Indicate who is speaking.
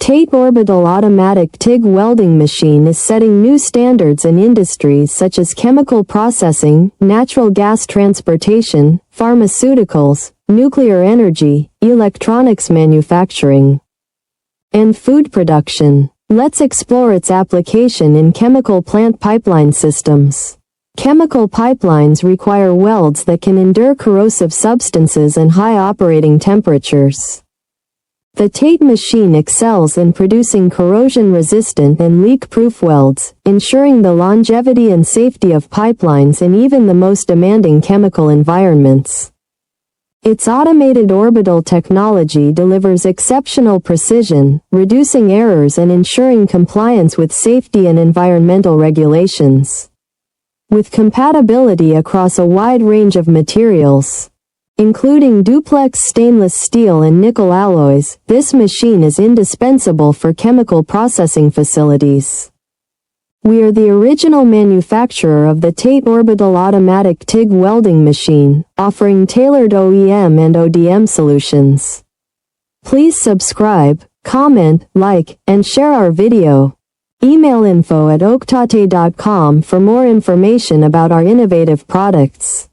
Speaker 1: TATE Orbital Automatic TIG Welding Machine is setting new standards in industries such as chemical processing, natural gas transportation, pharmaceuticals, nuclear energy, electronics manufacturing, and food production. Let's explore its application in chemical plant pipeline systems. Chemical pipelines require welds that can endure corrosive substances and high operating temperatures. The TATE machine excels in producing corrosion-resistant and leak-proof welds, ensuring the longevity and safety of pipelines in even the most demanding chemical environments. Its automated orbital technology delivers exceptional precision, reducing errors and ensuring compliance with safety and environmental regulations. With compatibility across a wide range of materials, including duplex stainless steel and nickel alloys, this machine is indispensable for chemical processing facilities. We are the original manufacturer of the TATE Orbital Automatic TIG Welding Machine, offering tailored OEM and ODM solutions. Please subscribe, comment, like, and share our video. Email info@oaktate.com for more information about our innovative products.